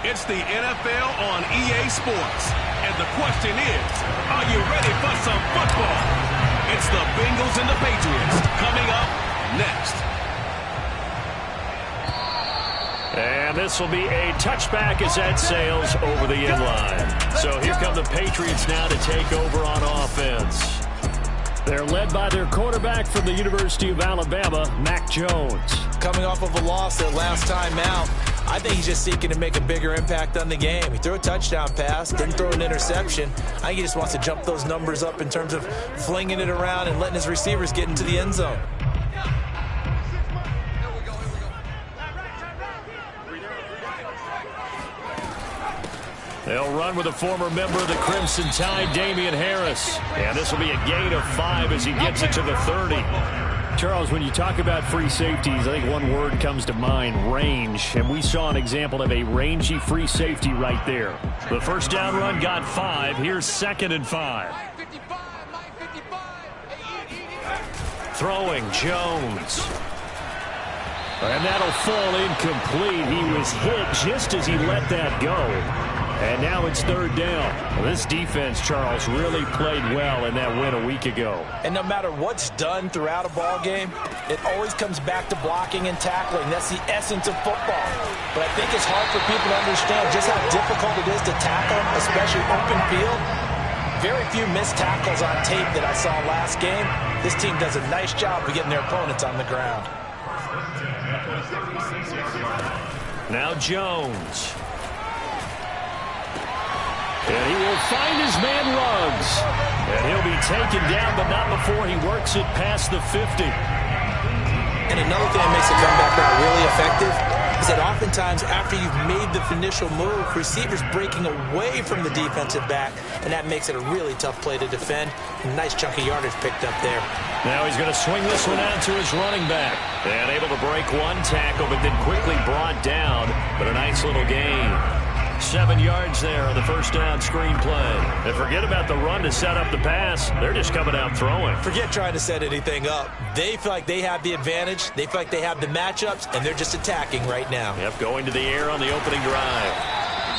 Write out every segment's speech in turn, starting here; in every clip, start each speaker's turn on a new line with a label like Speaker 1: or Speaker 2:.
Speaker 1: It's the NFL on EA Sports. And the question is, are you ready for some football? It's the Bengals and the Patriots coming up next.
Speaker 2: And this will be a touchback as that sails over the end line. So here come the Patriots now to take over on offense. They're led by their quarterback from the University of Alabama, Mac Jones.
Speaker 3: Coming off of a loss their last time out, I think he's just seeking to make a bigger impact on the game. He threw a touchdown pass, didn't throw an interception. I think he just wants to jump those numbers up in terms of flinging it around and letting his receivers get into the end zone.
Speaker 2: They'll run with a former member of the Crimson Tide, Damian Harris. And this will be a gain of 5 as he gets it to the 30. Charles, when you talk about free safeties, I think one word comes to mind, range. And we saw an example of a rangy free safety right there. The first down run got 5. Here's 2nd and 5. Throwing, Jones. And that'll fall incomplete. He was hit just as he let that go. And now it's 3rd down. Well, this defense, Charles, really played well in that win a week ago.
Speaker 3: And no matter what's done throughout a ball game, it always comes back to blocking and tackling. That's the essence of football. But I think it's hard for people to understand just how difficult it is to tackle, especially open field. Very few missed tackles on tape that I saw last game. This team does a nice job of getting their opponents on the ground.
Speaker 2: Now Jones. And he will find his man Ruggs. And he'll be taken down, but not before he works it past the 50.
Speaker 3: And another thing that makes a comeback route really effective is that oftentimes after you've made the initial move, receivers breaking away from the defensive back, and that makes it a really tough play to defend. A nice chunk of yardage picked up there.
Speaker 2: Now he's going to swing this one out to his running back. And able to break one tackle, but then quickly brought down. But a nice little gain. 7 yards there on the first down screen play. And forget about the run to set up the pass. They're just coming out throwing.
Speaker 3: Forget trying to set anything up. They feel like they have the advantage. They feel like they have the matchups, and they're just attacking right now.
Speaker 2: Yep, going to the air on the opening drive.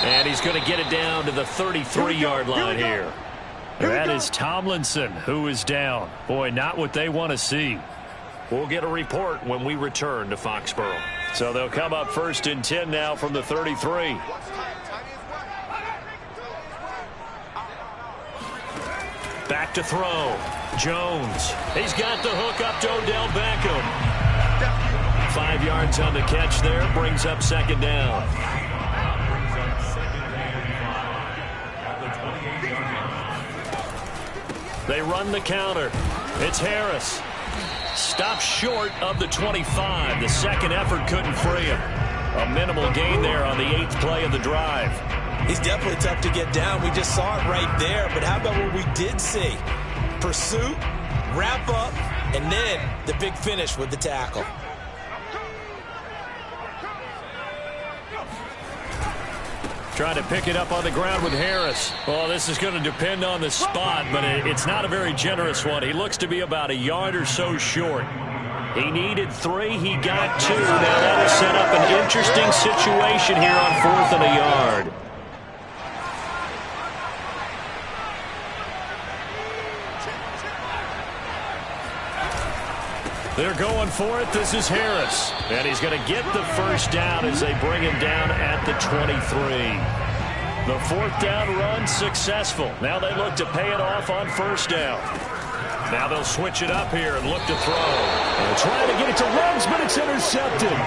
Speaker 2: And he's going to get it down to the 33-yard line here. That is Tomlinson who is down. Boy, not what they want to see. We'll get a report when we return to Foxborough. So they'll come up 1st and 10 now from the 33. Back to throw. Jones. He's got the hook up to Odell Beckham. 5 yards on the catch there. Brings up 2nd down. They run the counter. It's Harris. Stops short of the 25. The second effort couldn't free him. A minimal gain there on the 8th play of the drive.
Speaker 3: He's definitely tough to get down. We just saw it right there. But how about what we did see? Pursuit, wrap up, and then the big finish with the tackle.
Speaker 2: Trying to pick it up on the ground with Harris. Well, this is going to depend on the spot, but it's not a very generous one. He looks to be about a yard or so short. He needed 3. He got 2. Now that'll set up an interesting situation here on 4th and a yard. They're going for it. This is Harris. And he's going to get the first down as they bring him down at the 23. The 4th down run successful. Now they look to pay it off on 1st down. Now they'll switch it up here and look to throw. And trying to get it to Ruggs, but it's intercepted.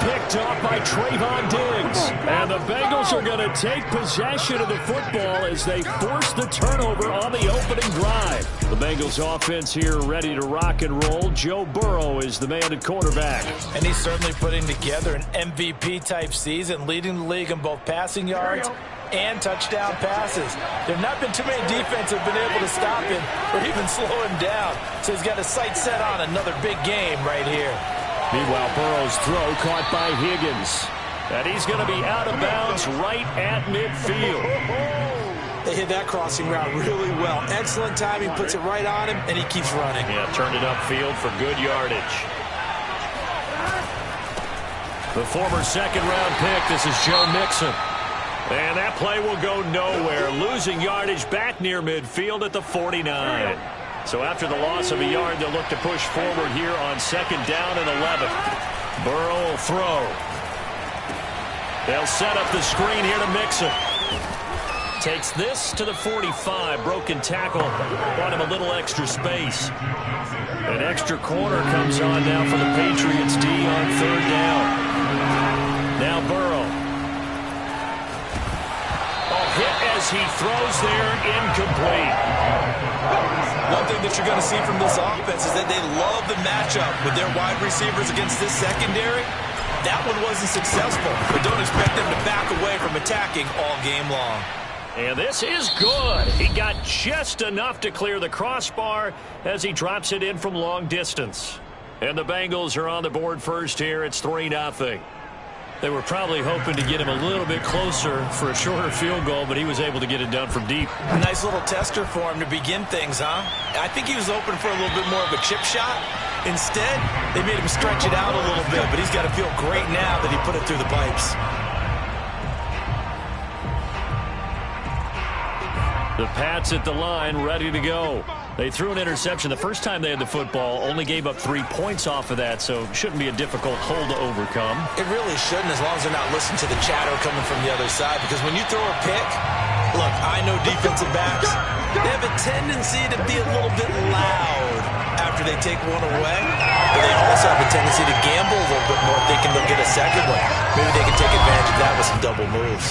Speaker 2: picked off by Trayvon Diggs. And the Bengals are going to take possession of the football as they force the turnover on the opening drive. The Bengals offense here ready to rock and roll. Joe Burrow is the man at quarterback.
Speaker 3: And he's certainly putting together an MVP-type season, leading the league in both passing yards and touchdown passes. There have not been too many defenses that have been able to stop him or even slow him down. So he's got his sights set on another big game right here.
Speaker 2: Meanwhile, Burrow's throw caught by Higgins. And he's going to be out of bounds right at midfield.
Speaker 3: They hit that crossing route really well. Excellent timing, puts it right on him, and he keeps running.
Speaker 2: Yeah, turned it upfield for good yardage. The former second-round pick, this is Joe Mixon. And that play will go nowhere, losing yardage back near midfield at the 49. So after the loss of a yard, they'll look to push forward here on second down and 11. Burrow will throw. They'll set up the screen here to Mixon. Takes this to the 45. Broken tackle. Brought him a little extra space. An extra corner comes on now for the Patriots D on third down. Now Burrow. Hit as he throws there, incomplete.
Speaker 3: One thing that you're going to see from this offense is that they love the matchup with their wide receivers against this secondary. That one wasn't successful, but don't expect them to back away from attacking all game long.
Speaker 2: And this is good. He got just enough to clear the crossbar as he drops it in from long distance. And the Bengals are on the board first here. It's 3-0. They were probably hoping to get him a little bit closer for a shorter field goal, but he was able to get it done from deep.
Speaker 3: A nice little tester for him to begin things, huh? I think he was open for a little bit more of a chip shot. Instead, they made him stretch it out a little bit, but he's got to feel great now that he put it through the pipes.
Speaker 2: The Pats at the line, ready to go. They threw an interception the first time they had the football, only gave up 3 points off of that, so shouldn't be a difficult hole to overcome.
Speaker 3: It really shouldn't, as long as they're not listening to the chatter coming from the other side, because when you throw a pick, look, I know defensive backs, they have a tendency to be a little bit loud after they take one away, but they also have a tendency to gamble a little bit more thinking they'll get a second one. Maybe they can take advantage of that with some double moves.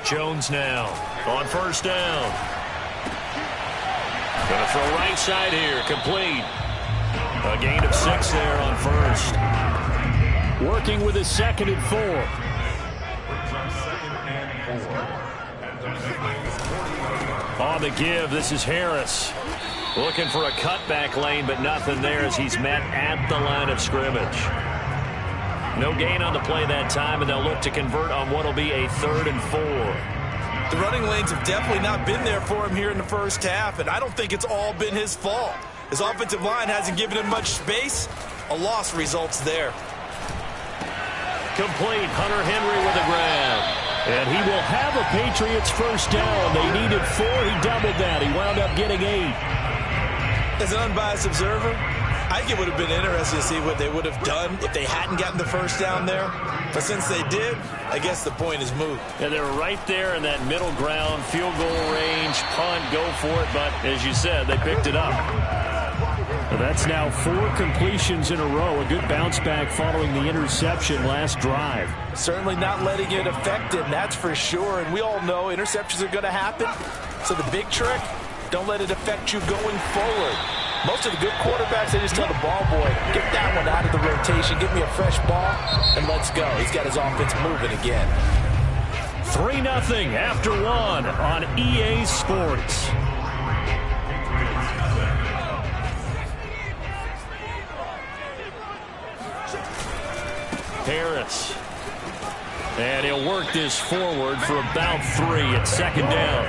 Speaker 2: Jones now on first down. Going to throw right side here, complete. A gain of 6 there on first. Working with his 2nd and 4. On the give, this is Harris. Looking for a cutback lane, but nothing there as he's met at the line of scrimmage. No gain on the play that time, and they'll look to convert on what will be a 3rd and 4.
Speaker 3: The running lanes have definitely not been there for him here in the first half, and I don't think it's all been his fault. His offensive line hasn't given him much space. A loss results there.
Speaker 2: Complete. Hunter Henry with a grab. And he will have a Patriots first down. They needed 4. He doubled that. He wound up getting 8.
Speaker 3: As an unbiased observer, I think it would have been interesting to see what they would have done if they hadn't gotten the first down there. But since they did, I guess the point is moot.
Speaker 2: Yeah, they were right there in that middle ground, field goal range, punt, go for it. But as you said, they picked it up. That's now 4 completions in a row. A good bounce back following the interception last drive.
Speaker 3: Certainly not letting it affect him, that's for sure. And we all know interceptions are going to happen. So the big trick, don't let it affect you going forward. Most of the good quarterbacks, they just tell the ball boy, get that one out of the rotation, give me a fresh ball, and let's go. He's got his offense moving again.
Speaker 2: 3-0 after 1 on EA Sports. Harris. And he'll work this forward for about 3 at second down.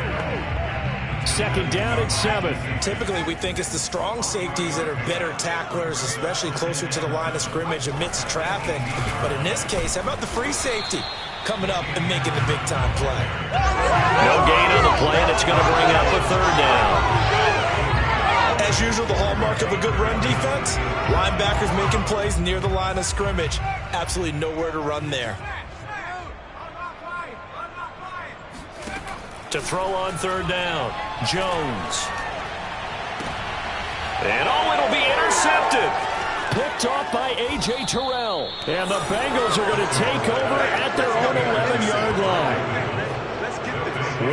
Speaker 2: Second down at 7.
Speaker 4: Typically, we think it's the strong safeties that are better tacklers, especially closer to the line of scrimmage amidst traffic. But in this case, how about the free safety coming up and making the big-time play?
Speaker 2: No gain on the play, and it's going to bring up a 3rd down.
Speaker 4: As usual, the hallmark of a good run defense, linebackers making plays near the line of scrimmage. Absolutely nowhere to run there.
Speaker 2: To throw on 3rd down, Jones. And it'll be intercepted. Picked off by A.J. Terrell. And the Bengals are going to take over at their own 11-yard line.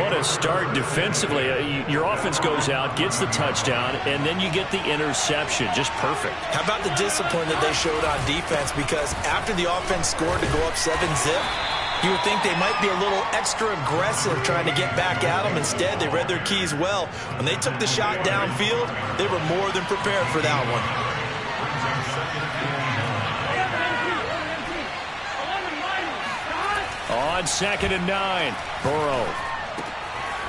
Speaker 2: What a start defensively. Your offense goes out, gets the touchdown, and then you get the interception. Just perfect.
Speaker 4: How about the discipline that they showed on defense? Because after the offense scored to go up 7-zip, you would think they might be a little extra aggressive trying to get back at them. Instead, they read their keys well. When they took the shot downfield, they were more than prepared for that one.
Speaker 2: On 2nd and 9, Burrow.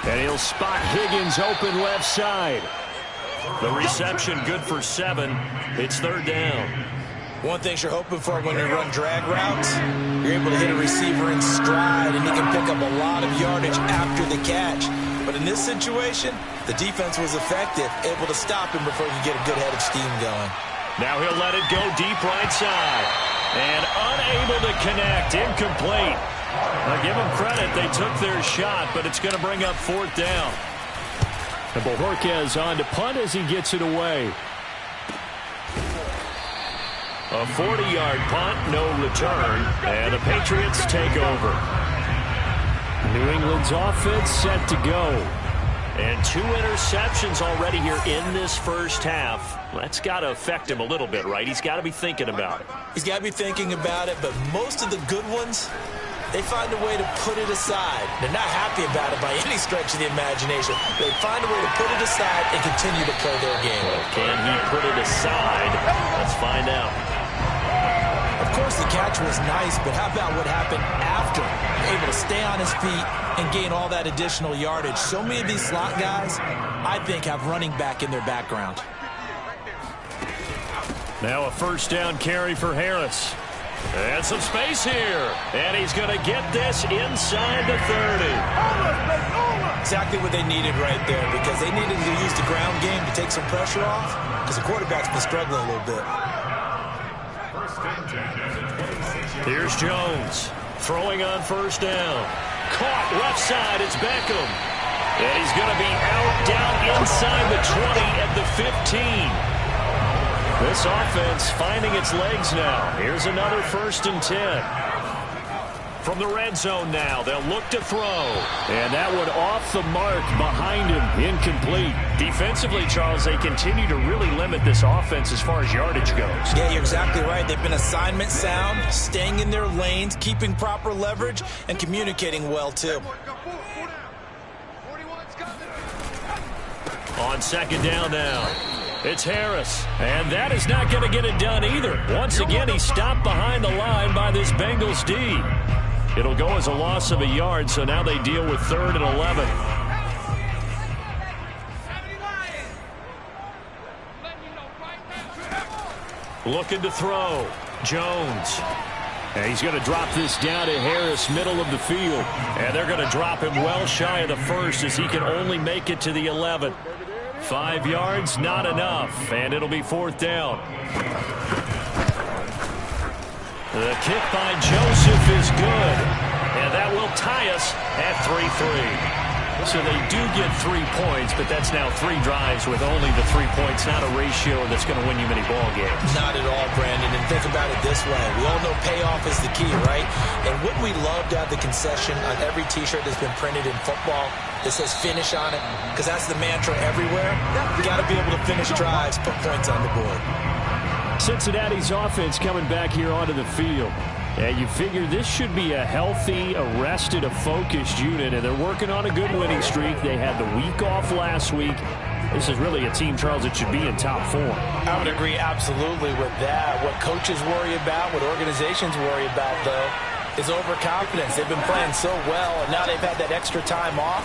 Speaker 2: And he'll spot Higgins open left side. The reception good for 7. It's 3rd down.
Speaker 4: One thing you're hoping for when you run drag routes, you're able to hit a receiver in stride, and he can pick up a lot of yardage after the catch. But in this situation, the defense was effective, able to stop him before he could get a good head of steam going.
Speaker 2: Now he'll let it go deep right side. And unable to connect, incomplete. Now give them credit, they took their shot, but it's going to bring up 4th down. And Bojorquez on to punt as he gets it away. A 40-yard punt, no return, and the Patriots take over. New England's offense set to go. And 2 interceptions already here in this first half. That's got to affect him a little bit, right? He's got to be thinking about it.
Speaker 4: He's got to be thinking about it, but most of the good ones, they find a way to put it aside. They're not happy about it by any stretch of the imagination. They find a way to put it aside and continue to play their game.
Speaker 2: Well, can he put it aside? Let's find out.
Speaker 4: Of course, the catch was nice, but how about what happened after? Able to stay on his feet and gain all that additional yardage. So many of these slot guys, I think, have running back in their background.
Speaker 2: Now a 1st down carry for Harris. And some space here. And he's going to get this inside the 30.
Speaker 4: Exactly what they needed right there, because they needed to use the ground game to take some pressure off, because the quarterback's been struggling a little bit.
Speaker 2: Here's Jones throwing on 1st down. Caught left side. It's Beckham. And he's going to be out down inside the 20 at the 15. This offense finding its legs now. Here's another 1st and 10. From the red zone now, they'll look to throw. And that one off the mark behind him. Incomplete. Defensively, Charles, they continue to really limit this offense as far as yardage goes.
Speaker 4: Yeah, you're exactly right. They've been assignment sound, staying in their lanes, keeping proper leverage, and communicating well, too.
Speaker 2: On 2nd down now, it's Harris. And that is not going to get it done either. Once again, he's stopped behind the line by this Bengals D. It'll go as a loss of a yard, so now they deal with 3rd and 11. Looking to throw. Jones. And he's going to drop this down to Harris, middle of the field. And they're going to drop him well shy of the 1st as he can only make it to the 11. 5 yards, not enough. And it'll be 4th down. The kick by Joseph is good. And that will tie us at 3-3. So they do get 3 points, but that's now 3 drives with only the 3 points. Not a ratio that's going to win you many ball games.
Speaker 3: Not at all, Brandon. And think about it this way. We all know payoff is the key, right? And wouldn't we love to have the concession on every T-shirt that's been printed in football that says finish on it? Because that's the mantra everywhere. You got to be able to finish drives, put points on the board.
Speaker 2: Cincinnati's offense coming back here onto the field. And you figure this should be a healthy, arrested, a focused unit, and they're working on a good winning streak. They had the week off last week. This is really a team, Charles, that should be in top form.
Speaker 3: I would agree absolutely with that. What coaches worry about, what organizations worry about, though, is overconfidence. They've been playing so well, and now they've had that extra time off.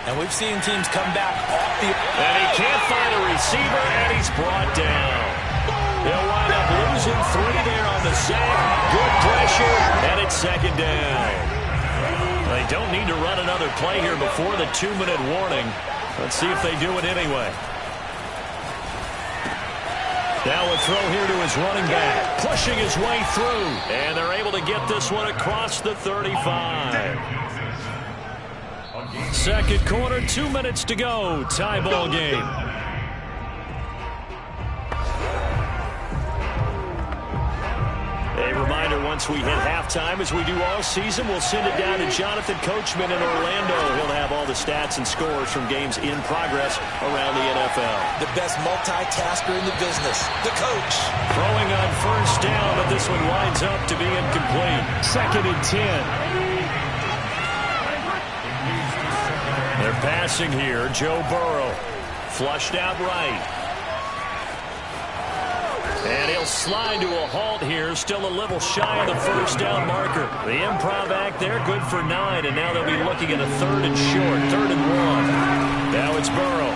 Speaker 3: And we've seen teams come back off the...
Speaker 2: And he can't find a receiver, and he's brought down. They'll wind up losing 3 there on the sack. Good pressure, and it's second down. They don't need to run another play here before the 2-minute warning. Let's see if they do it anyway. Now a throw here to his running back. Pushing his way through. And they're able to get this one across the 35. Second quarter, 2 minutes to go. Tie ball game. A reminder, once we hit halftime, as we do all season, we'll send it down to Jonathan Coachman in Orlando. He'll have all the stats and scores from games in progress around the NFL.
Speaker 3: The best multitasker in the business, the coach.
Speaker 2: Throwing on first down, but this one winds up to be incomplete. 2nd and 10. They're passing here. Joe Burrow flushed out right. And he'll slide to a halt here, still a little shy of the first down marker. The improv act there, good for 9, and now they'll be looking at a 3rd and short, 3rd and 1. Now it's Burrow.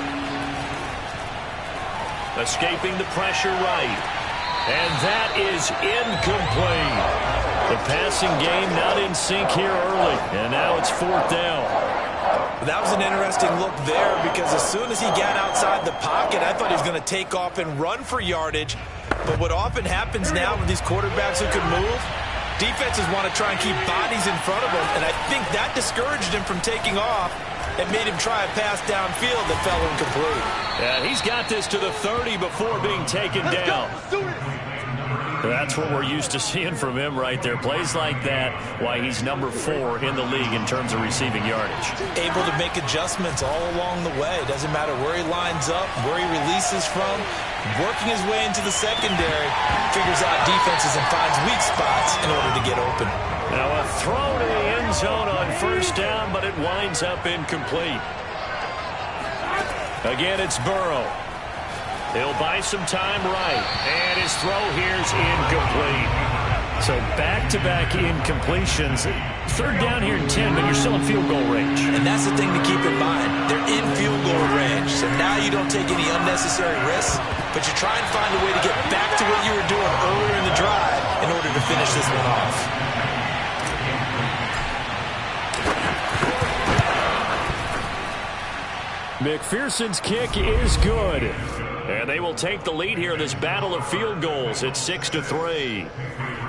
Speaker 2: Escaping the pressure right. And that is incomplete. The passing game not in sync here early, and now it's 4th down.
Speaker 3: That was an interesting look there because as soon as he got outside the pocket, I thought he was going to take off and run for yardage. But what often happens now with these quarterbacks who can move, defenses want to try and keep bodies in front of them, and I think that discouraged him from taking off and made him try a pass downfield that fell incomplete.
Speaker 2: Yeah, he's got this to the 30 before being taken down. That's what we're used to seeing from him right there. Plays like that, why he's number 4 in the league in terms of receiving yardage.
Speaker 3: Able to make adjustments all along the way. Doesn't matter where he lines up, where he releases from. Working his way into the secondary, figures out defenses and finds weak spots in order to get open.
Speaker 2: Now a throw to the end zone on first down, but it winds up incomplete. Again, it's Burrow. He'll buy some time right, and his throw here's incomplete. So back-to-back incompletions. 3rd down here in 10, but you're still in field goal range.
Speaker 3: And that's the thing to keep in mind. They're in field goal range, so now you don't take any unnecessary risks, but you try and find a way to get back to what you were doing earlier in the drive in order to finish this one off.
Speaker 2: McPherson's kick is good. And they will take the lead here in this battle of field goals. It's 6-3.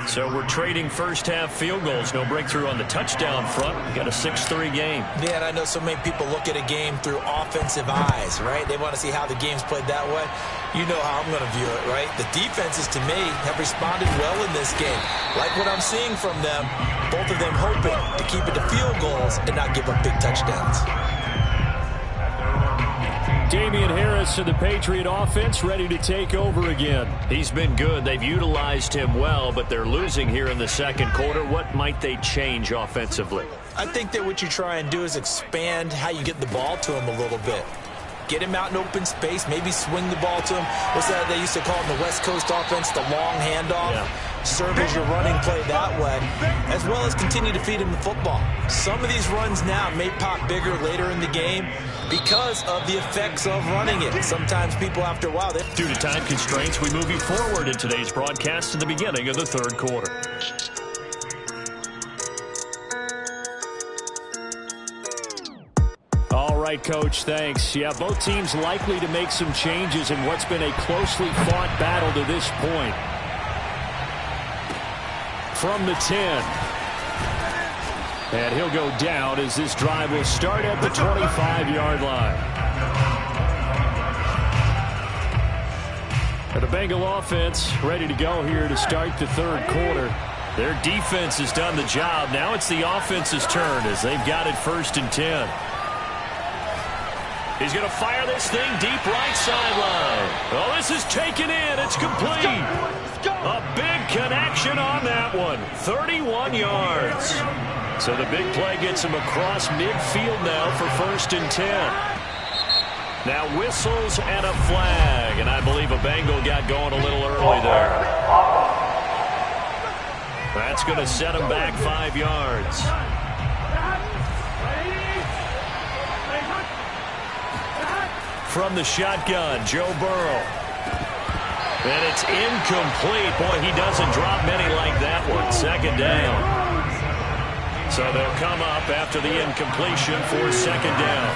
Speaker 2: So we're trading first half field goals. No breakthrough on the touchdown front. We got a 6-3 game.
Speaker 3: Yeah, and I know so many people look at a game through offensive eyes, right? They want to see how the game's played that way. You know how I'm going to view it, right? The defenses, to me, have responded well in this game. Like what I'm seeing from them, both of them hoping to keep it to field goals and not give up big touchdowns.
Speaker 2: Damian Harris to the Patriot offense, ready to take over again. He's been good. They've utilized him well, but they're losing here in the second quarter. What might they change offensively?
Speaker 3: I think that what you try and do is expand how you get the ball to him a little bit. Get him out in open space, maybe swing the ball to him. What's that they used to call in the West Coast offense, the long handoff? Yeah. Serve as your running play that way, as well as continue to feed him the football. Some of these runs now may pop bigger later in the game because of the effects of running it. Sometimes people, after a while...
Speaker 2: Due to time constraints, we move you forward in today's broadcast to the beginning of the third quarter. All right, Coach, thanks. Yeah, both teams likely to make some changes in what's been a closely fought battle to this point. From the 10. And he'll go down as this drive will start at the 25-yard line. And the Bengal offense ready to go here to start the third quarter. Their defense has done the job. Now it's the offense's turn as they've got it 1st and 10. He's going to fire this thing deep right sideline. Oh, this is taken in. It's complete. A big connection on that one. 31 yards. So the big play gets him across midfield now for 1st and 10. Now whistles and a flag. And I believe a Bengal got going a little early there. That's going to set him back 5 yards. From the shotgun, Joe Burrow. And it's incomplete. Boy, he doesn't drop many like that one. 2nd down. So they'll come up after the incompletion for 2nd down.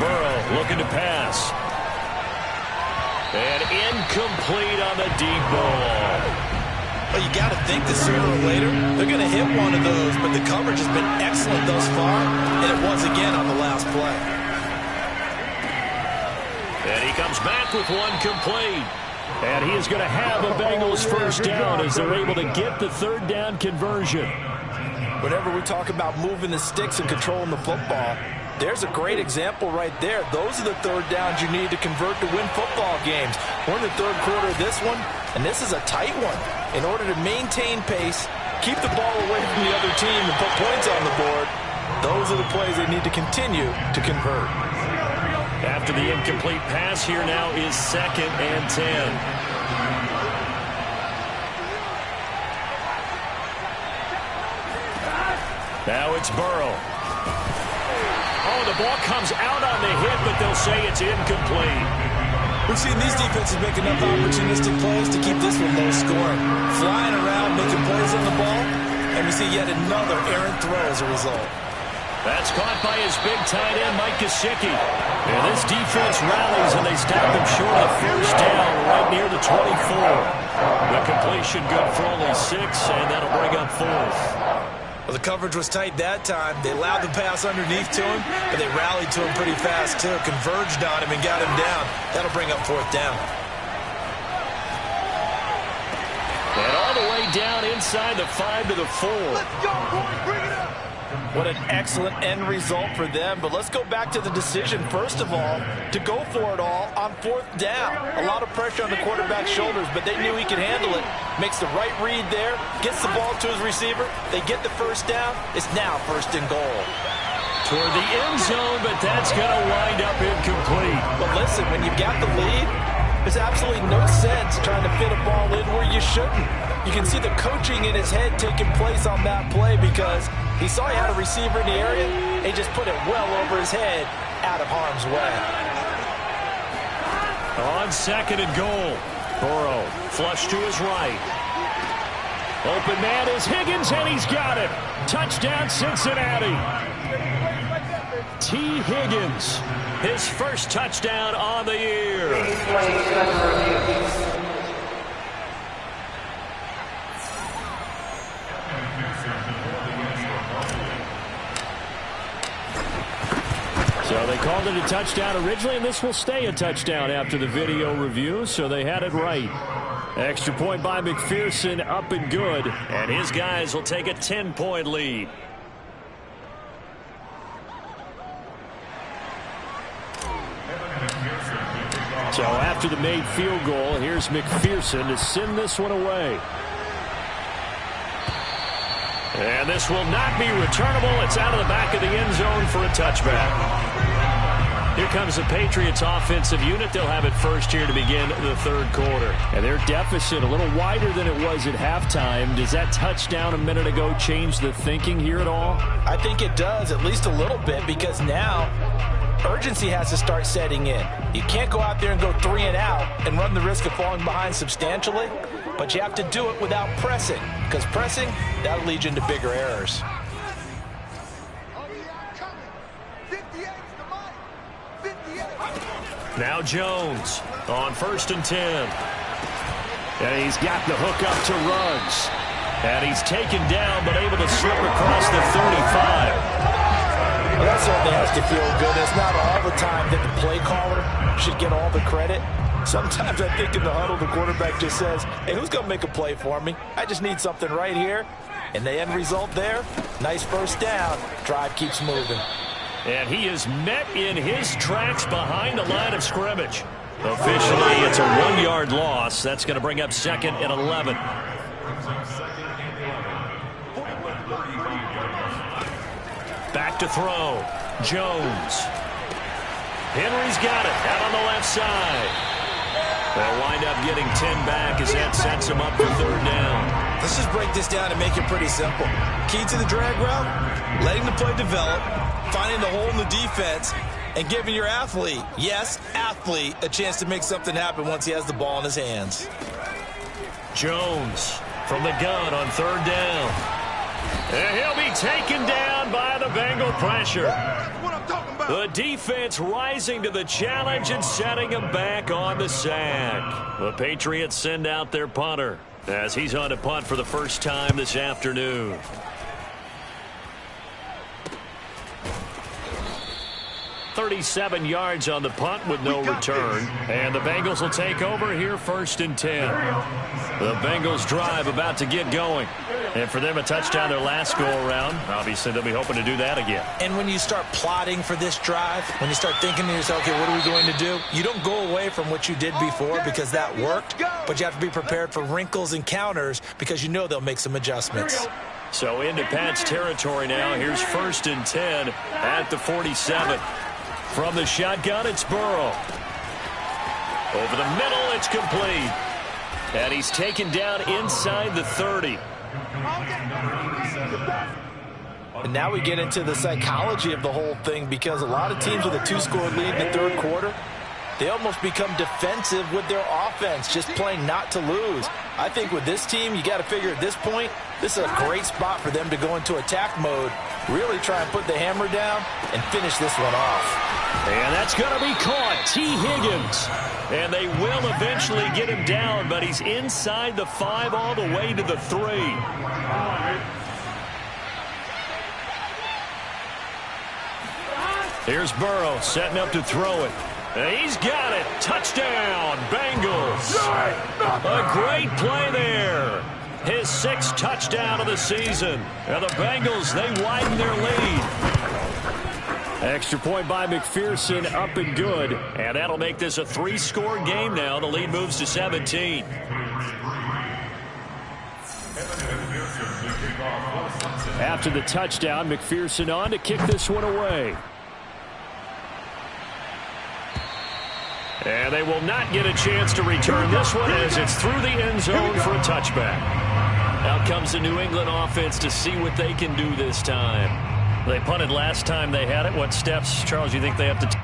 Speaker 2: Burrow looking to pass. And incomplete on the deep ball.
Speaker 4: Well, you got to think that sooner or later they're going to hit one of those, but the coverage has been excellent thus far, and it was again on the last play.
Speaker 2: And he comes back with one complete. And he is going to have a Bengals 1st down as they're able to get the 3rd down conversion.
Speaker 4: Whenever we talk about moving the sticks and controlling the football, there's a great example right there. Those are the 3rd downs you need to convert to win football games. We're in the 3rd quarter of this one, and this is a tight one. In order to maintain pace, keep the ball away from the other team, and put points on the board, those are the plays they need to continue to convert.
Speaker 2: After the incomplete pass, here now is 2nd and 10. Now it's Burrow. Oh, the ball comes out on the hit, but they'll say it's incomplete.
Speaker 4: We've seen these defenses make enough opportunistic plays to keep this one low scoring. Flying around, making plays on the ball, and we see yet another errant throw as a result.
Speaker 2: That's caught by his big tight end, Mike Gesicki. And this defense rallies, and they stop them short of 1st down right near the 24. The completion good for only 6, and that'll bring up 4th.
Speaker 4: Well, the coverage was tight that time. They allowed the pass underneath to him, but they rallied to him pretty fast, too. Converged on him and got him down. That'll bring up 4th down.
Speaker 2: And all the way down inside the 5 to the 4.
Speaker 4: Let's go, boys. Bring it up. What an excellent end result for them. But let's go back to the decision, first of all, to go for it all on 4th down. A lot of pressure on the quarterback's shoulders, but they knew he could handle it. Makes the right read there, gets the ball to his receiver. They get the 1st down. It's now 1st and goal.
Speaker 2: Toward the end zone, but that's going to wind up incomplete.
Speaker 4: But listen, when you've got the lead, there's absolutely no sense trying to fit a ball in where you shouldn't. You can see the coaching in his head taking place on that play because he saw he had a receiver in the area, and he just put it well over his head out of harm's way.
Speaker 2: On 2nd and goal, Burrow flush to his right. Open man is Higgins, and he's got it. Touchdown, Cincinnati. T. Higgins, his 1st touchdown on the year. So they called it a touchdown originally, and this will stay a touchdown after the video review, so they had it right. Extra point by McPherson, up and good, and his guys will take a 10-point lead. So after the made field goal, here's McPherson to send this one away. And this will not be returnable. It's out of the back of the end zone for a touchback. Here comes the Patriots offensive unit. They'll have it 1st here to begin the 3rd quarter. And their deficit a little wider than it was at halftime. Does that touchdown a minute ago change the thinking here at all?
Speaker 4: I think it does, at least a little bit, because now urgency has to start setting in. You can't go out there and go 3 and out and run the risk of falling behind substantially, but you have to do it without pressing, because pressing, that'll lead you into bigger errors.
Speaker 2: Now Jones on 1st and 10. And he's got the hook up to Ruggs. And he's taken down, but able to slip across the 35.
Speaker 4: Well, that certainly has to feel good. It's not all the time that the play caller should get all the credit. Sometimes I think in the huddle, the quarterback just says, hey, who's going to make a play for me? I just need something right here. And the end result there, nice first down. Drive keeps moving.
Speaker 2: And he is met in his tracks behind the line of scrimmage. Officially, it's a 1-yard loss. That's going to bring up 2nd and 11. Back to throw. Jones. Henry's got it out on the left side. They'll wind up getting 10 back as that sets him up for 3rd down.
Speaker 4: Let's just break this down and make it pretty simple. Key to the drag route, letting the play develop, finding the hole in the defense, and giving your athlete, yes, athlete, a chance to make something happen once he has the ball in his hands.
Speaker 2: Jones from the gun on 3rd down. And he'll be taken down by the Bengal pressure. The defense rising to the challenge and setting him back on the sack. The Patriots send out their punter as he's on to punt for the first time this afternoon. .37 yards on the punt with no return. And the Bengals will take over here 1st and 10. The Bengals drive about to get going. And for them, a touchdown their last go-around. Obviously, they'll be hoping to do that again.
Speaker 4: And when you start plotting for this drive, when you start thinking to yourself, okay, what are we going to do? You don't go away from what you did before because that worked, but you have to be prepared for wrinkles and counters because you know they'll make some adjustments.
Speaker 2: So into Pat's territory now. Here's 1st and 10 at the 47. From the shotgun, it's Burrow. Over the middle, it's complete. And he's taken down inside the 30.
Speaker 4: And now we get into the psychology of the whole thing because a lot of teams with a 2-score lead in the 3rd quarter, they almost become defensive with their offense, just playing not to lose. I think with this team, you got to figure at this point, this is a great spot for them to go into attack mode, really try and put the hammer down and finish this one off.
Speaker 2: And that's going to be caught. T. Higgins. And they will eventually get him down, but he's inside the 5 all the way to the 3. Here's Burrow setting up to throw it. And he's got it. Touchdown, Bengals. A great play there. His 6th touchdown of the season. And the Bengals, they widen their lead. Extra point by McPherson, up and good. And that'll make this a 3-score game now. The lead moves to 17. After the touchdown, McPherson on to kick this one away. And they will not get a chance to return this one as it's through the end zone for a touchback. Out comes the New England offense to see what they can do this time. They punted last time they had it. What steps, Charles, you think they have to take?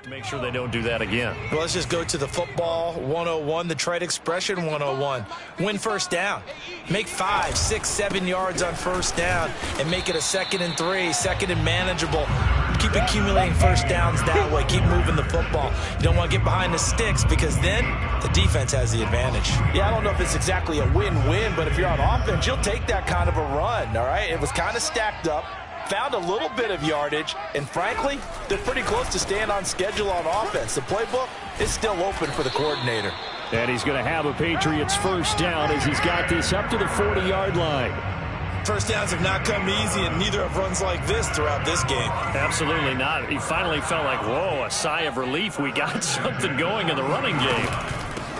Speaker 2: To make sure they don't do that again.
Speaker 4: Well, let's just go to the football 101, the trade expression 101. Win first down. Make 5, 6, 7 yards on first down and make it a 2nd and 3, 2nd and manageable. Keep accumulating first downs that way. Keep moving the football. You don't want to get behind the sticks because then the defense has the advantage. Yeah, I don't know if it's exactly a win-win, but if you're on offense, you'll take that kind of a run, all right? It was kind of stacked up. Found a little bit of yardage, and frankly, they're pretty close to staying on schedule on offense. The playbook is still open for the coordinator.
Speaker 2: And he's going to have a Patriots first down as he's got this up to the 40-yard line.
Speaker 4: First downs have not come easy, and neither have runs like this throughout this game.
Speaker 2: Absolutely not. He finally felt like, whoa, a sigh of relief. We got something going in the running game.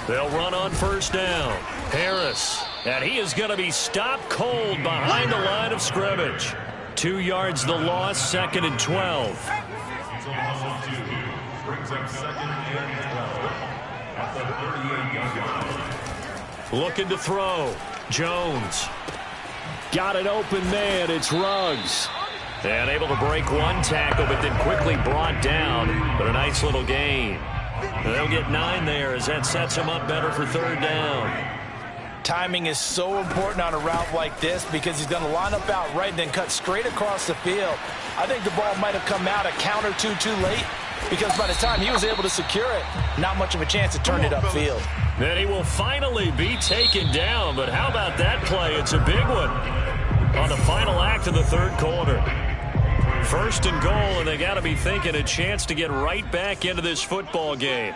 Speaker 2: They'll run on first down. Harris And he is going to be stopped cold behind the line of scrimmage. 2 yards the loss, 2nd and 12. Looking to throw. Jones. Got an open man. It's Ruggs. And able to break one tackle, but then quickly brought down. But a nice little gain. They'll get 9 there as that sets them up better for 3rd down.
Speaker 3: Timing is so important on a route like this because he's going to line up out right and then cut straight across the field. I think the ball might have come out a count or two too late because by the time he was able to secure it, not much of a chance to turn it upfield.
Speaker 2: Then he will finally be taken down, but how about that play? It's a big one on the final act of the 3rd quarter. 1st and goal, and they got to be thinking a chance to get right back into this football game.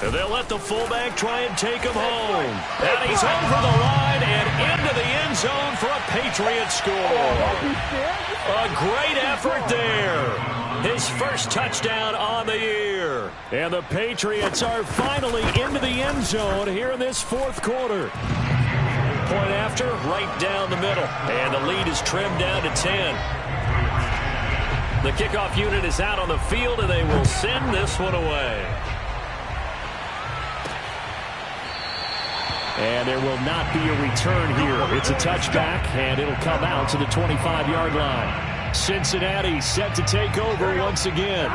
Speaker 2: And they'll let the fullback try and take him home. And he's over the line and into the end zone for a Patriot score. A great effort there. His first touchdown on the year. And the Patriots are finally into the end zone here in this 4th quarter. Point after, right down the middle. And the lead is trimmed down to 10. The kickoff unit is out on the field, and they will send this one away. And there will not be a return here. It's a touchback, and it'll come out to the 25-yard line. Cincinnati set to take over once again.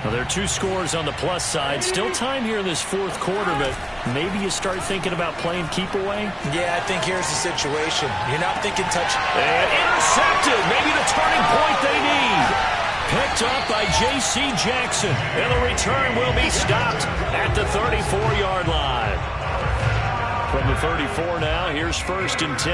Speaker 2: Well, there are 2 scores on the plus side. Still time here in this 4th quarter, but maybe you start thinking about playing keep away?
Speaker 3: Yeah, I think here's the situation. You're not thinking touch.
Speaker 2: And intercepted. Maybe the turning point they need. Picked up by J.C. Jackson. And the return will be stopped at the 34-yard line. From the 34 now, here's 1st and 10.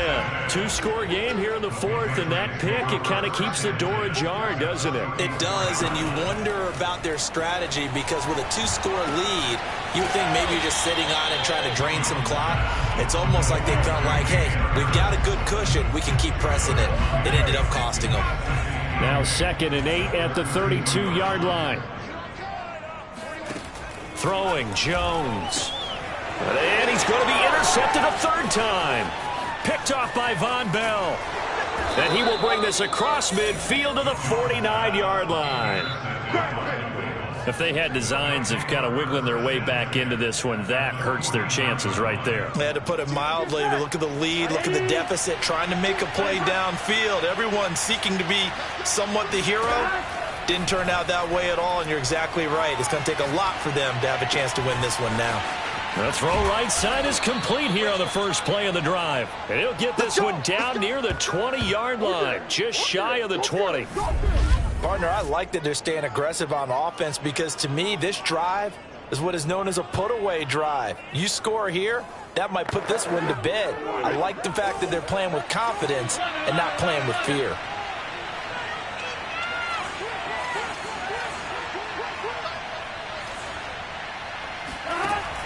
Speaker 2: 2-score game here in the 4th, and that pick, it kind of keeps the door ajar, doesn't it?
Speaker 3: It does, and you wonder about their strategy because with a 2-score lead, you would think maybe you're just sitting on and trying to drain some clock. It's almost like they felt like, hey, we've got a good cushion. We can keep pressing it. It ended up costing them.
Speaker 2: Now 2nd and 8 at the 32-yard line. Throwing, Jones. And he's going to be intercepted a 3rd time. Picked off by Von Bell. And he will bring this across midfield to the 49-yard line. If they had designs of kind of wiggling their way back into this one, that hurts their chances right there.
Speaker 3: They had to put it mildly. Look at the lead, look at the deficit, trying to make a play downfield. Everyone seeking to be somewhat the hero. Didn't turn out that way at all, and you're exactly right. It's going to take a lot for them to have a chance to win this one now.
Speaker 2: The throw right side is complete here on the first play of the drive. And he'll get this one down near the 20-yard line, just shy of the 20.
Speaker 3: Partner, I like that they're staying aggressive on offense because to me, this drive is what is known as a put-away drive. You score here, that might put this one to bed. I like the fact that they're playing with confidence and not playing with fear.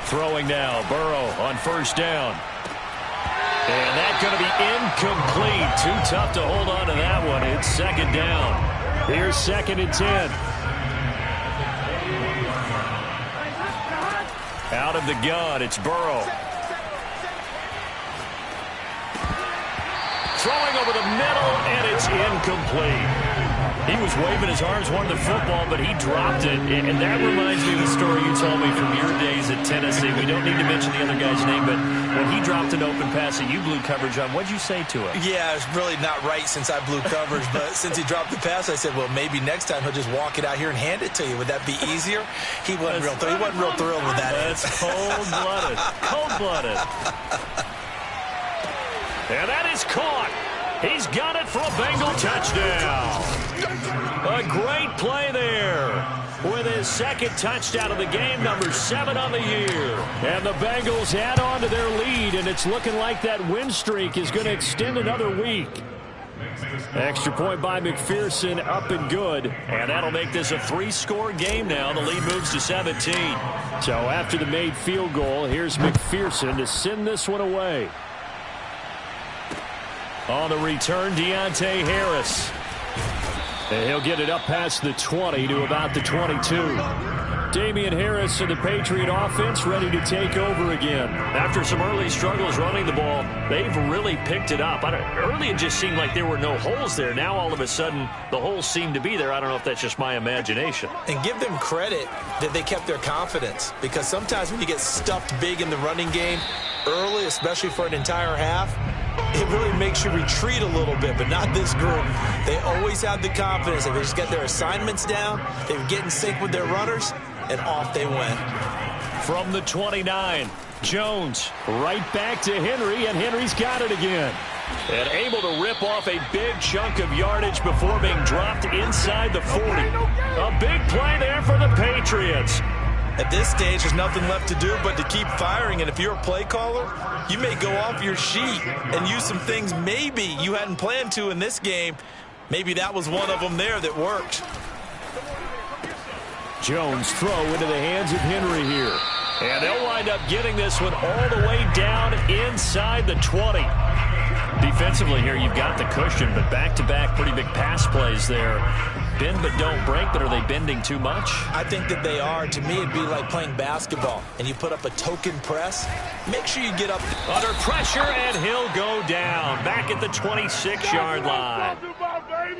Speaker 2: Throwing now, Burrow on 1st down. And that's going to be incomplete. Too tough to hold on to that one. It's 2nd down. Here's 2nd and 10. Out of the gun, it's Burrow. Throwing over the middle, and it's incomplete. He was waving his arms, wanted the football, but he dropped it. And that reminds me of the story you told me from your days at Tennessee. We don't need to mention the other guy's name, but when he dropped an open pass that you blew coverage on, what'd you say to him?
Speaker 3: Yeah, it's really not right since I blew coverage, but since he dropped the pass, I said, well, maybe next time he'll just walk it out here and hand it to you. Would that be easier? He wasn't real thrilled with that.
Speaker 2: That's cold-blooded. Cold-blooded. And that is caught. He's got it for a Bengal touchdown. A great play there with his 2nd touchdown of the game, number 7 on the year. And the Bengals add on to their lead, and it's looking like that win streak is going to extend another week. Extra point by McPherson, up and good. And that'll make this a 3-score game now. The lead moves to 17. So after the made field goal, here's McPherson to send this one away. On the return, Deontay Harris. And he'll get it up past the 20 to about the 22. Damian Harris and the Patriot offense ready to take over again. After some early struggles running the ball, they've really picked it up. Early it just seemed like there were no holes there. Now all of a sudden the holes seem to be there. I don't know if that's just my imagination.
Speaker 3: And give them credit that they kept their confidence, because sometimes when you get stuffed big in the running game early, especially for an entire half, it really makes you retreat a little bit, but not this group. They always have the confidence that they just get their assignments down, they get in sync with their runners, and off they went.
Speaker 2: From the 29, Jones right back to Henry, and Henry's got it again. And able to rip off a big chunk of yardage before being dropped inside the 40. A big play there for the Patriots.
Speaker 3: At this stage, there's nothing left to do but to keep firing, and if you're a play caller, you may go off your sheet and use some things maybe you hadn't planned to in this game. Maybe that was one of them there that worked.
Speaker 2: Jones throw into the hands of Henry here. And they'll wind up getting this one all the way down inside the 20. Defensively here, you've got the cushion, but back-to-back pretty big pass plays there. Bend but don't break, but are they bending too much?
Speaker 3: I think that they are. To me, it'd be like playing basketball, and you put up a token press. Make sure you get up
Speaker 2: under pressure, and he'll go down back at the 26-yard line.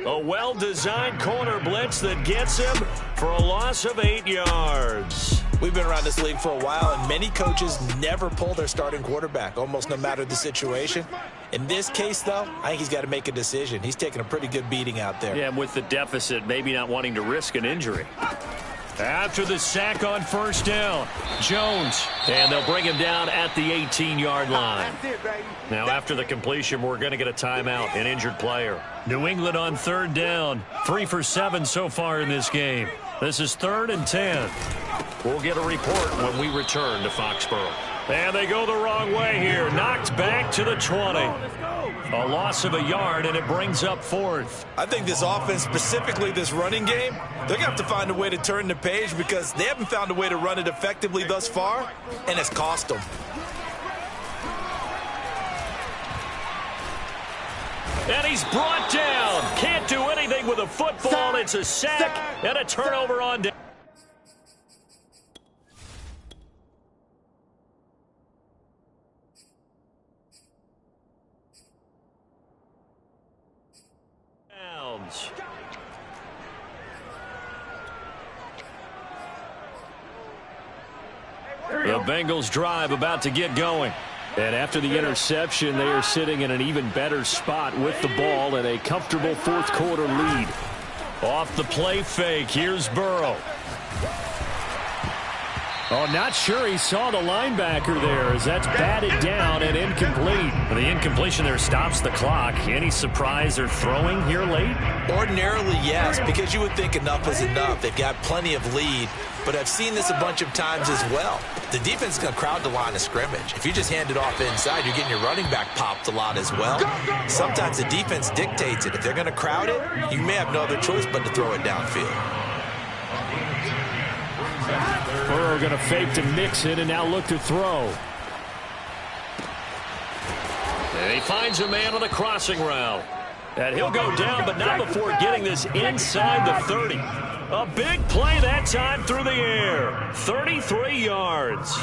Speaker 2: A well-designed corner blitz that gets him for a loss of 8 yards.
Speaker 3: We've been around this league for a while, and many coaches never pull their starting quarterback, almost no matter the situation. In this case, though, I think he's got to make a decision. He's taking a pretty good beating out there.
Speaker 2: Yeah, with the deficit, maybe not wanting to risk an injury. After the sack on first down, Jones, and they'll bring him down at the 18-yard line. Now, after the completion, we're going to get a timeout, an injured player. New England on third down, 3 for 7 so far in this game. This is 3rd and 10. We'll get a report when we return to Foxborough. And they go the wrong way here. Knocked back to the 20. A loss of a yard, and it brings up 4th.
Speaker 3: I think this offense, specifically this running game, they're going to have to find a way to turn the page because they haven't found a way to run it effectively thus far, and it's cost them.
Speaker 2: And he's brought down. Can't do anything with a football. It's a sack and a turnover on down. The Bengals drive about to get going. And after the interception, they are sitting in an even better spot with the ball and a comfortable fourth quarter lead. Off the play fake, here's Burrow. Oh, not sure he saw the linebacker there as that's batted down and incomplete. The incompletion there stops the clock. Any surprise they're throwing here late?
Speaker 3: Ordinarily, yes, because you would think enough is enough. They've got plenty of lead, but I've seen this a bunch of times as well. The defense is going to crowd the line of scrimmage. If you just hand it off inside, you're getting your running back popped a lot as well. Sometimes the defense dictates it. If they're going to crowd it, you may have no other choice but to throw it downfield.
Speaker 2: Burrow going to fake to mix it and now look to throw. And he finds a man on a crossing route. And he'll go down, but not before getting this inside the 30. A big play that time through the air. 33 yards.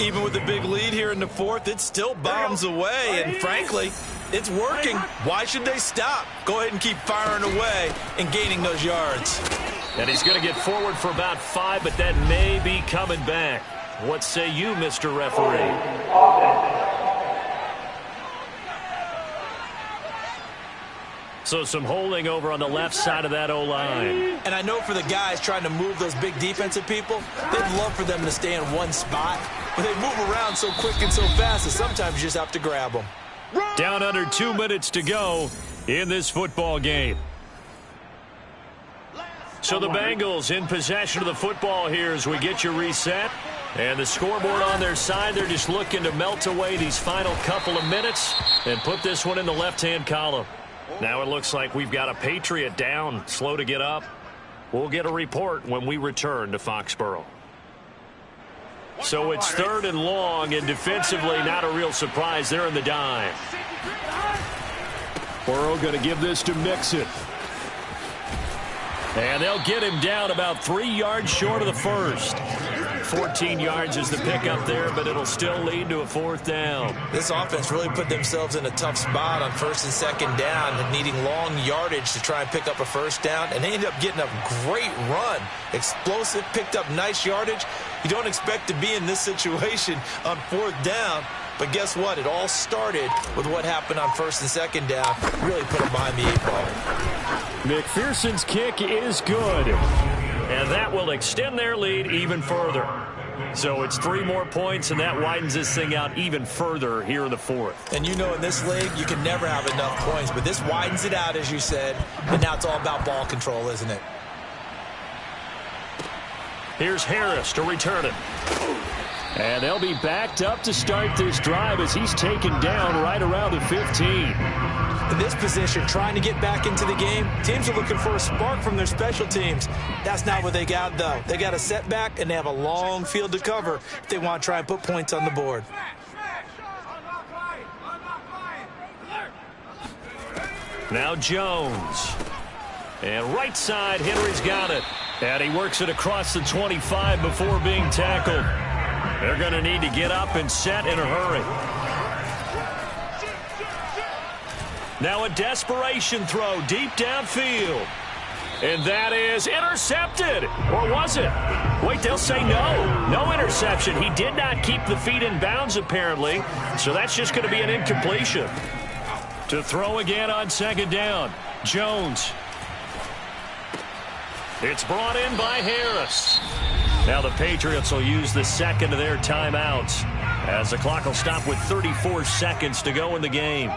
Speaker 3: Even with the big lead here in the fourth, it still bombs away. And frankly, it's working. Why should they stop? Go ahead and keep firing away and gaining those yards.
Speaker 2: And he's going to get forward for about 5, but that may be coming back. What say you, Mr. Referee? So some holding over on the left side of that O-line.
Speaker 3: And I know for the guys trying to move those big defensive people, they'd love for them to stay in one spot. But they move around so quick and so fast that sometimes you just have to grab them.
Speaker 2: Down under 2 minutes to go in this football game. So the Bengals in possession of the football here as we get you reset. And the scoreboard on their side, they're just looking to melt away these final couple of minutes and put this one in the left-hand column. Now it looks like we've got a Patriot down, slow to get up. We'll get a report when we return to Foxborough. So it's 3rd and long, and defensively not a real surprise there in the dime. Burrow going to give this to Mixon. And they'll get him down about 3 yards short of the first. 14 yards is the pickup there, but it'll still lead to a 4th down.
Speaker 4: This offense really put themselves in a tough spot on 1st and 2nd down, needing long yardage to try and pick up a 1st down, and they ended up getting a great run. Explosive, picked up nice yardage. You don't expect to be in this situation on 4th down, but guess what? It all started with what happened on 1st and 2nd down. Really put them behind the 8 ball.
Speaker 2: McPherson's kick is good. And that will extend their lead even further. So it's 3 more points, and that widens this thing out even further here in the 4th.
Speaker 4: And you know in this league, you can never have enough points, but this widens it out, as you said, and now it's all about ball control, isn't it?
Speaker 2: Here's Harris to return it. And they'll be backed up to start this drive as he's taken down right around the 15.
Speaker 4: In this position, trying to get back into the game, teams are looking for a spark from their special teams. That's not what they got, though. They got a setback, and they have a long field to cover if they want to try and put points on the board.
Speaker 2: Now Jones. And right side, Henry's got it. And he works it across the 25 before being tackled. They're going to need to get up and set in a hurry. Now a desperation throw deep downfield. And that is intercepted. Or was it? Wait, they'll say no. No interception. He did not keep the feet in bounds, apparently. So that's just going to be an incompletion. To throw again on 2nd down. Jones. It's brought in by Harris. Now the Patriots will use the 2nd of their timeouts as the clock will stop with 34 seconds to go in the game.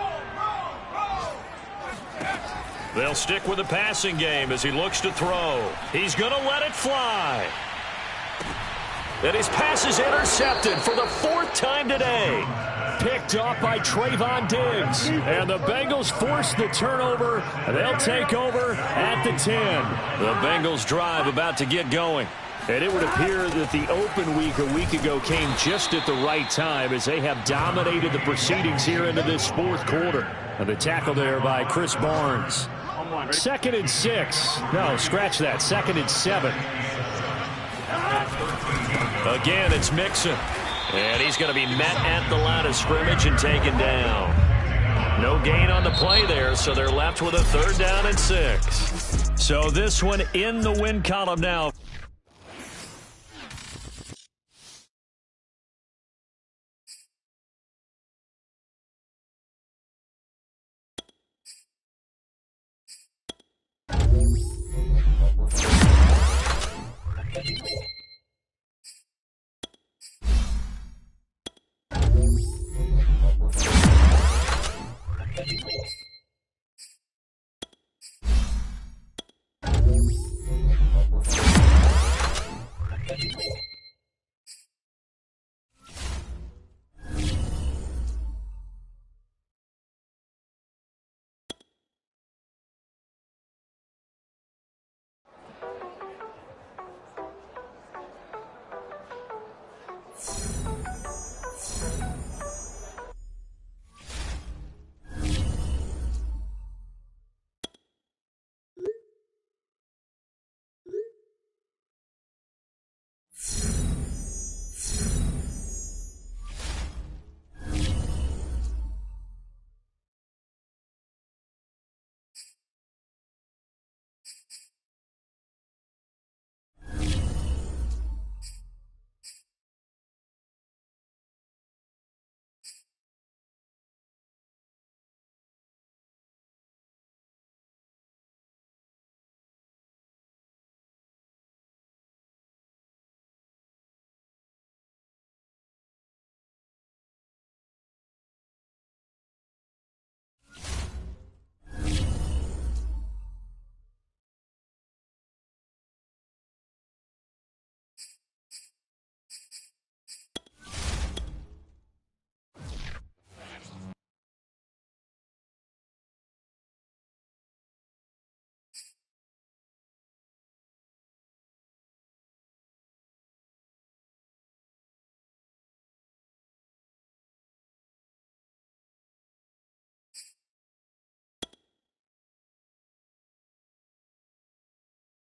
Speaker 2: They'll stick with the passing game as he looks to throw. He's going to let it fly. And his pass is intercepted for the 4th time today. Picked off by Trayvon Diggs. And the Bengals force the turnover. They'll take over at the 10. The Bengals drive about to get going. And it would appear that the open week a week ago came just at the right time as they have dominated the proceedings here into this 4th quarter. And the tackle there by Chris Barnes. 2nd and 6. No, scratch that. 2nd and 7. Again, it's Mixon. And he's going to be met at the line of scrimmage and taken down. No gain on the play there, so they're left with a 3rd down and 6. So this one in the win column now.